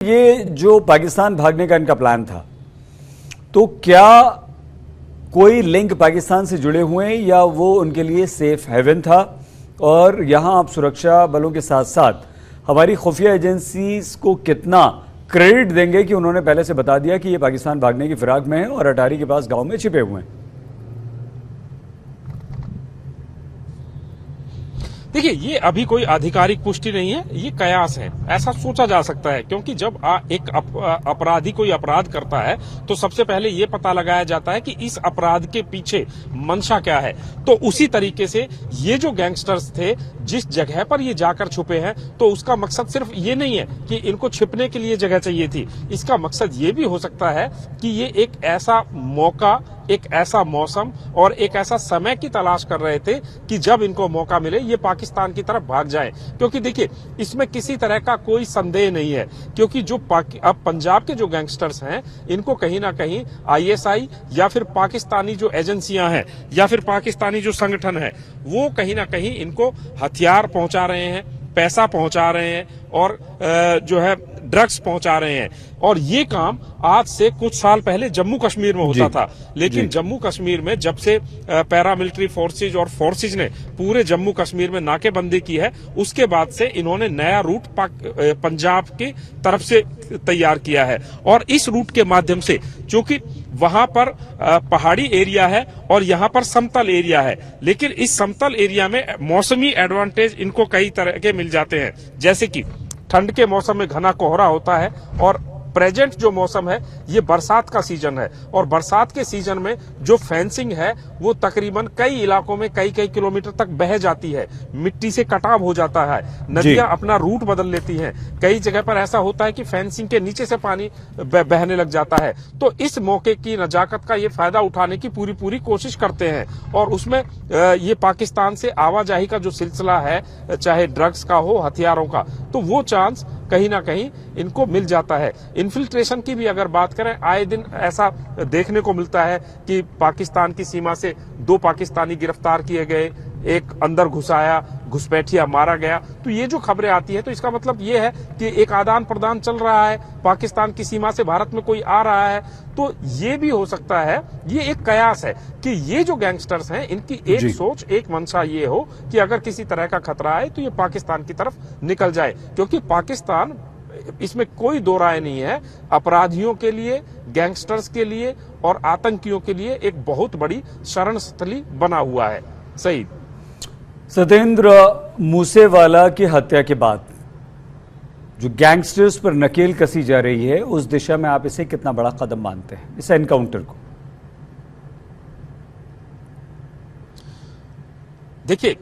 ये जो पाकिस्तान भागने का इनका प्लान था, तो क्या कोई लिंक पाकिस्तान से जुड़े हुए हैं या वो उनके लिए सेफ हेवन था? और यहां आप सुरक्षा बलों के साथ साथ हमारी खुफिया एजेंसीज को कितना क्रेडिट देंगे कि उन्होंने पहले से बता दिया कि ये पाकिस्तान भागने की फिराक में है और अटारी के पास गांव में छिपे हुए हैं? देखिए, ये अभी कोई आधिकारिक पुष्टि नहीं है, ये कयास है, ऐसा सोचा जा सकता है। क्योंकि जब एक अपराधी कोई अपराध करता है तो सबसे पहले ये पता लगाया जाता है कि इस अपराध के पीछे मंशा क्या है। तो उसी तरीके से ये जो गैंगस्टर्स थे, जिस जगह पर ये जाकर छुपे हैं, तो उसका मकसद सिर्फ ये नहीं है कि इनको छिपने के लिए जगह चाहिए थी। इसका मकसद ये भी हो सकता है कि ये एक ऐसा मौका, एक ऐसा मौसम और एक ऐसा समय की तलाश कर रहे थे कि जब इनको मौका मिले ये पाकिस्तान की तरफ भाग जाएं। क्योंकि देखिए, इसमें किसी तरह का कोई संदेह नहीं है, क्योंकि जो अब पंजाब के जो गैंगस्टर्स हैं, इनको कहीं ना कहीं आईएसआई या फिर पाकिस्तानी जो एजेंसियां हैं या फिर पाकिस्तानी जो संगठन है, वो कहीं ना कहीं इनको हथियार पहुंचा रहे हैं, पैसा पहुंचा रहे हैं और जो है ड्रग्स पहुंचा रहे हैं। और ये काम आज से कुछ साल पहले जम्मू कश्मीर में होता था, लेकिन जम्मू कश्मीर में जब से पैरामिलिट्री फोर्सेज और फोर्सेज ने पूरे जम्मू कश्मीर में नाकेबंदी की है, उसके बाद से इन्होंने नया रूट पंजाब की तरफ से तैयार किया है। और इस रूट के माध्यम से, चूंकि वहां पर पहाड़ी एरिया है और यहाँ पर समतल एरिया है, लेकिन इस समतल एरिया में मौसमी एडवांटेज इनको कई तरह के मिल जाते हैं। जैसे कि ठंड के मौसम में घना कोहरा होता है और प्रेजेंट जो मौसम है ये बरसात का सीजन है, और बरसात के सीजन में जो फेंसिंग है वो तकरीबन कई इलाकों में कई किलोमीटर तक बह जाती है, मिट्टी से कटाव हो जाता है, नदियां अपना रूट बदल लेती हैं। कई जगह पर ऐसा होता है कि फेंसिंग के नीचे से पानी बहने लग जाता है। तो इस मौके की नजाकत का ये फायदा उठाने की पूरी कोशिश करते हैं। और उसमें ये पाकिस्तान से आवाजाही का जो सिलसिला है, चाहे ड्रग्स का हो, हथियारों का, तो वो चांस कहीं ना कहीं इनको मिल जाता है। इन्फिल्ट्रेशन की भी अगर बात करें, आए दिन ऐसा देखने को मिलता है कि पाकिस्तान की सीमा से 2 पाकिस्तानी गिरफ्तार किए गए, एक अंदर घुसाया, घुसपैठिया मारा गया। तो ये जो खबरें आती हैं, तो इसका मतलब ये है कि एक आदान प्रदान चल रहा है, पाकिस्तान की सीमा से भारत में कोई आ रहा है। तो ये भी हो सकता है, ये एक कयास है कि ये जो गैंगस्टर्स हैं, इनकी एक सोच, एक मंशा ये हो कि अगर किसी तरह का खतरा आए तो ये पाकिस्तान की तरफ निकल जाए। क्योंकि पाकिस्तान, इसमें कोई दो राय नहीं है, अपराधियों के लिए, गैंगस्टर्स के लिए और आतंकियों के लिए एक बहुत बड़ी शरण स्थली बना हुआ है। सही। सत्येंद्र, मूसेवाला की हत्या के बाद जो गैंगस्टर्स पर नकेल कसी जा रही है, उस दिशा में आप इसे कितना बड़ा कदम मानते हैं, इस एनकाउंटर को? देखिए,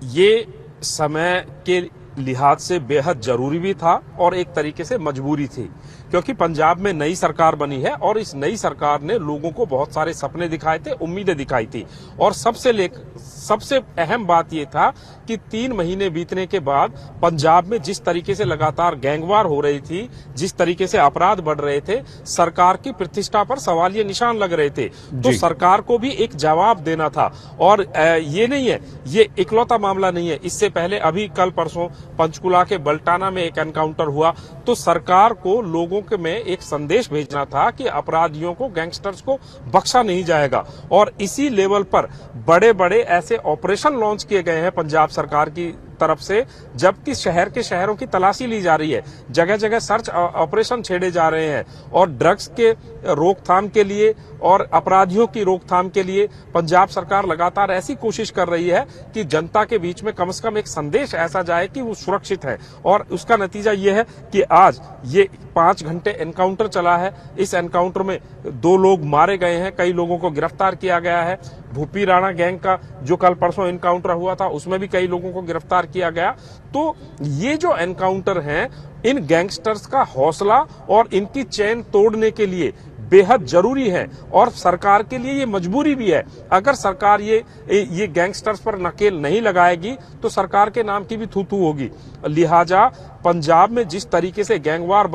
ये समय के लिहाज से बेहद जरूरी भी था और एक तरीके से मजबूरी थी, क्योंकि पंजाब में नई सरकार बनी है और इस नई सरकार ने लोगों को बहुत सारे सपने दिखाए थे, उम्मीदें दिखाई थी। और सबसे अहम बात यह था कि 3 महीने बीतने के बाद पंजाब में जिस तरीके से लगातार गैंगवार हो रही थी, जिस तरीके से अपराध बढ़ रहे थे, सरकार की प्रतिष्ठा पर सवालिया निशान लग रहे थे। तो सरकार को भी एक जवाब देना था। और ये नहीं है, ये इकलौता मामला नहीं है। इससे पहले अभी कल परसों पंचकुला के बल्टाना में एक एनकाउंटर हुआ। तो सरकार को लोगों के में एक संदेश भेजना था कि अपराधियों को, गैंगस्टर्स को बख्शा नहीं जाएगा। और इसी लेवल पर बड़े बड़े ऐसे ऑपरेशन लॉन्च किए गए हैं पंजाब सरकार की तरफ से, जबकि शहर के शहरों की तलाशी ली जा रही है, जगह जगह सर्च ऑपरेशन छेड़े जा रहे हैं। और ड्रग्स के रोकथाम के लिए और अपराधियों की रोकथाम के लिए पंजाब सरकार लगातार ऐसी कोशिश कर रही है कि जनता के बीच में कम से कम एक संदेश ऐसा जाए कि वो सुरक्षित है। और उसका नतीजा ये है कि आज ये 5 घंटे एनकाउंटर चला है। इस एनकाउंटर में 2 लोग मारे गए हैं, कई लोगों को गिरफ्तार किया गया है। भूपी राणा गैंग का जो कल परसों एनकाउंटर हुआ था, उसमें भी कई लोगों को गिरफ्तार किया गया। तो ये जो एनकाउंटर हैं, इन गैंगस्टर्स का हौसला और इनकी चैन तोड़ने के लिए बेहद जरूरी है और सरकार के लिए ये मजबूरी भी है। अगर सरकार ये गैंगस्टर्स पर नकेल नहीं लगाएगी तो सरकार के नाम की भी थू थू होगी। लिहाजा पंजाब में जिस तरीके से गैंगवार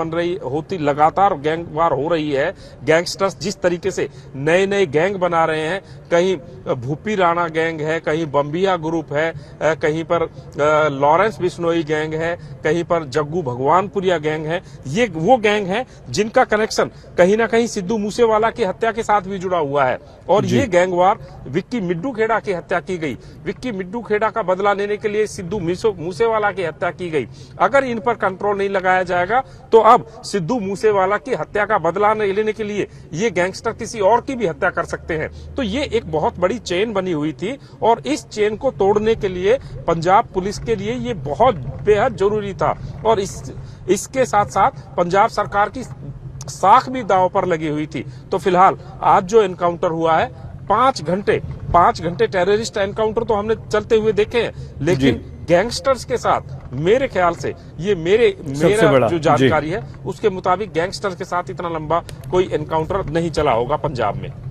लगातार गैंगवार हो रही है, गैंगस्टर्स जिस तरीके से नए नए गैंग बना रहे हैं, कहीं भूपी राणा गैंग है, कहीं बम्बिया ग्रुप है, कहीं पर लॉरेंस बिश्नोई गैंग है, कहीं पर जग्गू भगवानपुरिया गैंग है। ये वो गैंग है जिनका कनेक्शन कहीं ना कहीं सिद्धू मूसेवाला की हत्या के साथ भी जुड़ा हुआ है। और ये गैंगवार विक्की मिड्डू खेड़ा की हत्या की गई। विक्की मिड्डू खेड़ा का बदला लेने के लिए सिद्धू मूसेवाला की हत्या की गई। अगर इन पर कंट्रोल नहीं लगाया जाएगा तो अब सिद्धू मूसेवाला की हत्या का बदला लेने के लिए ये गैंगस्टर किसी और की भी हत्या कर सकते हैं। तो ये एक बहुत बड़ी चेन बनी हुई थी और इस चेन को तोड़ने के लिए पंजाब पुलिस के लिए ये बहुत बेहद जरूरी था। और इसके साथ साथ पंजाब सरकार की साख भी दांव पर लगी हुई थी। तो फिलहाल आज जो एनकाउंटर हुआ है 5 घंटे टेररिस्ट एनकाउंटर तो हमने चलते हुए देखे हैं, लेकिन गैंगस्टर्स के साथ मेरे ख्याल से ये मेरा जो जानकारी है उसके मुताबिक गैंगस्टर्स के साथ इतना लंबा कोई एनकाउंटर नहीं चला होगा पंजाब में।